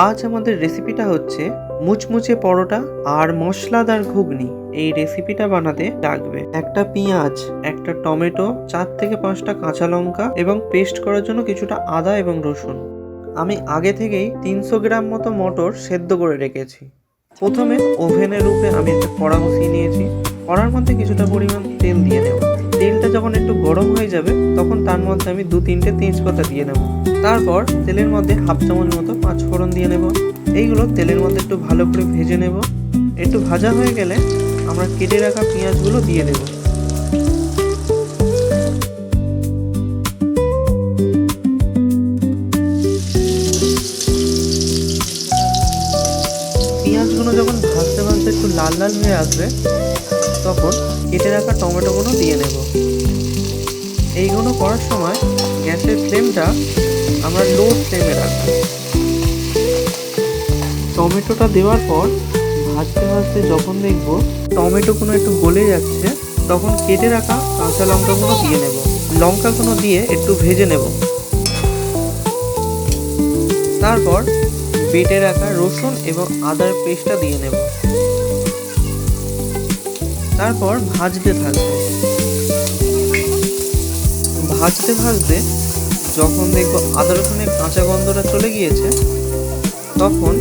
আজ আমাদের রেসিপিটা হচ্ছে মুচমুচে পরোটা আর মশলাদার ঘুগনি। এই রেসিপিটা বানাতে লাগবে একটা পেঁয়াজ, একটা টমেটো, 4 থেকে 5টা কাঁচা লঙ্কা এবং পেস্ট করার জন্য কিছুটা আদা এবং রসুন। আমি আগে থেকেই 300 গ্রাম মতো মটর সেদ্ধ করে রেখেছি। প্রথমে ওভেনের উপরে আমি একটা কড়া বসিয়ে নিয়েছি। কড়ার মধ্যে কিছুটা পরিমাণ তেল দিয়ে নেব। তেলটা যখন একটু গরম হয়ে যাবে তখন তার মধ্যে আমি 2-3টে তেজপাতা দিয়ে নেব। তারপর তেলের মধ্যে হাফ চামচ মতো 5 ফোড়ন দিয়ে নেব। এইগুলো তেলের মধ্যে একটু ভালো করে ভেজে নেব। একটু ভাজা হয়ে গেলে আমরা কেটে রাখা পেঁয়াজগুলো দিয়ে দেব। পেঁয়াজগুলো যখন ভাজতে ভাজতে একটু লাল লাল হয়ে আসবে তখন কেটে রাখা টমেটোগুলো দিয়ে নেব। এইগুলো করার সময় গ্যাসের ফ্লেমটা আমরা লো ফ্লেমে রাখবো। টমেটোটা দেওয়ার পর ভাজতে ভাজতে যখন দেখব টমেটোগুলো একটু গলে যাচ্ছে তখন কেটে রাখা কাঁচা লঙ্কাগুলো দিয়ে নেব। লঙ্কাগুলো দিয়ে একটু ভেজে নেব। তারপর বেটে রাখা রসুন এবং আদার পেস্টটা দিয়ে নেব। তারপর ভাজতে থাকবো। ভাজতে ভাজতে যখন দেখবো আদা রসুনের কাঁচা গন্ধটা চলে গিয়েছে তখন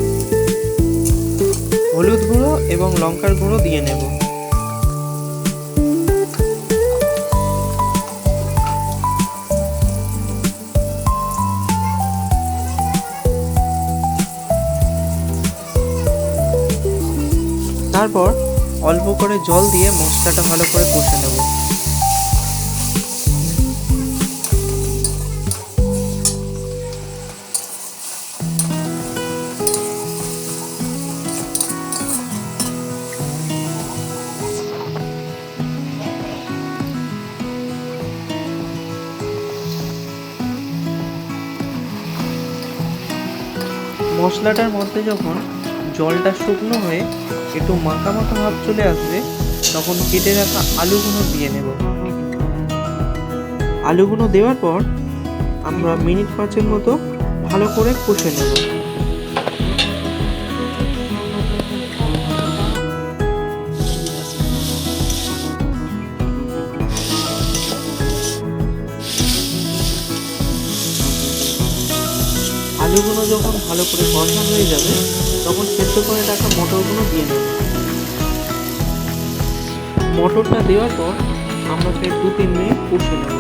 হলুদ গুঁড়ো এবং লঙ্কার গুঁড়ো দিয়ে নেব। তারপর অল্প করে জল দিয়ে মশলাটা ভালো করে কষে নেব। মশলাটার মধ্যে যখন জলটা শুকনো হয়ে একটু মাখা মাখা ভাব চলে আসবে তখন কেটে রাখা আলুগুলো দিয়ে নেব। আলুগুলো দেওয়ার পর আমরা মিনিট 5 মতো ভালো করে কষে নেব। আলুগুলো যখন ভালো করে কষা হয়ে যাবে তখন সেদ্ধ করে রাখা মটরগুলো দিয়ে নেব। মটরটা দেওয়ার পর আমরা 2-3 মিনিট কষে নেব।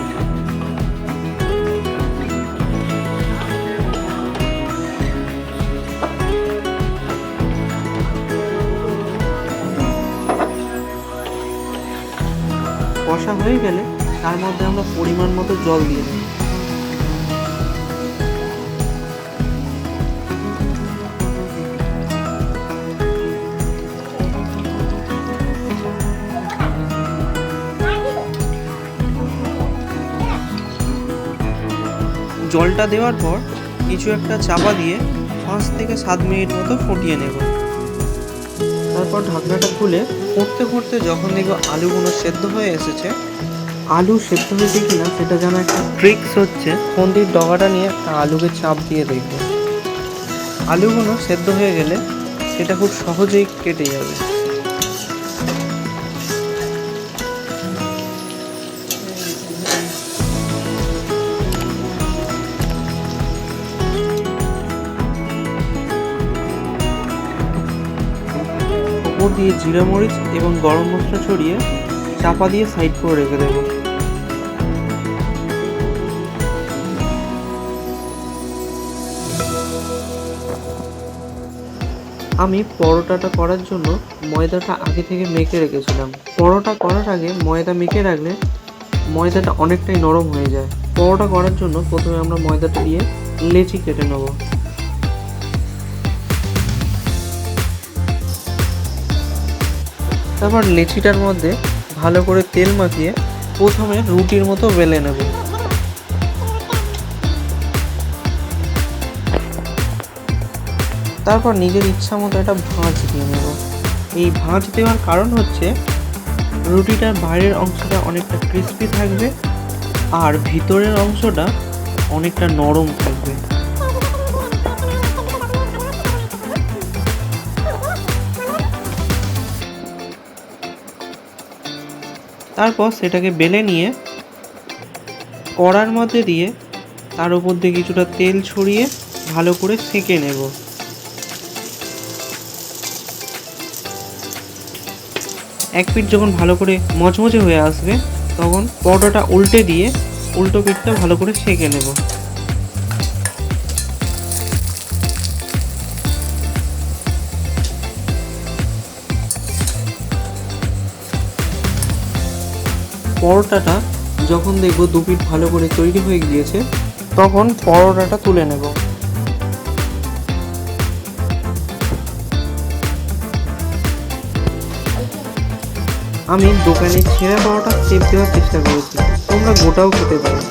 কষা হয়ে গেলে তার মধ্যে আমরা পরিমাণ মতো জল দিয়ে দেব। জলটা দেওয়ার পর কিছু একটা চাপা দিয়ে 5 থেকে 7 মিনিট মতো ফুটিয়ে নেব। তারপর ঢাকনাটা খুলে ফুটতে ফুটতে যখন দেখবো আলুগুলো সেদ্ধ হয়ে এসেছে, আলু সেদ্ধ হয়েছে কিনা সেটা যেন একটা ট্রিক্স হচ্ছে খুন্তির ডগাটা নিয়ে একটা আলুকে চাপ দিয়ে দেখবো। আলুগুলো সেদ্ধ হয়ে গেলে সেটা খুব সহজেই কেটে যাবে। উপর দিয়ে জিরা মরিচ এবং গরম মশলা ছড়িয়ে চাপা দিয়ে সাইড করে রেখে দেব। আমি পরোটাটা করার জন্য ময়দাটা আগে থেকে মেখে রেখেছিলাম। পরোটা করার আগে ময়দা মেখে রাখলে ময়দাটা অনেকটাই নরম হয়ে যায়। পরোটা করার জন্য প্রথমে আমরা ময়দাটা দিয়ে লেচি কেটে নেব। তারপর লেচিটার মধ্যে ভালো করে তেল মাখিয়ে প্রথমে রুটির মতো বেলে নেব। তারপর নিজের ইচ্ছা মতো একটা ভাঁজ দিয়ে নেব। এই ভাঁজ দেওয়ার কারণ হচ্ছে রুটিটার বাইরের অংশটা অনেকটা ক্রিস্পি থাকবে আর ভিতরের অংশটা অনেকটা নরম থাকবে। তারপর সেটাকে বেলে নিয়ে কড়ার মধ্যে দিয়ে তার উপর দিয়ে কিছুটা তেল ছড়িয়ে ভালো করে সেঁকে নেব। এক পিঠ যখন ভালো করে মচমচে হয়ে আসবে তখন পরোটাটা উল্টে দিয়ে উল্টো পিঠটা ভালো করে সেঁকে নেব। পরোটাটা যখন দেখব দু পিঠ ভালো করে তৈরি হয়ে গিয়েছে তখন পরোটাটা তুলে নেব। আমি দোকানে ছেঁড়া পরোটা শেপ দেওয়ার চেষ্টা করেছি, তোমরা গোটাও খেতে পারো।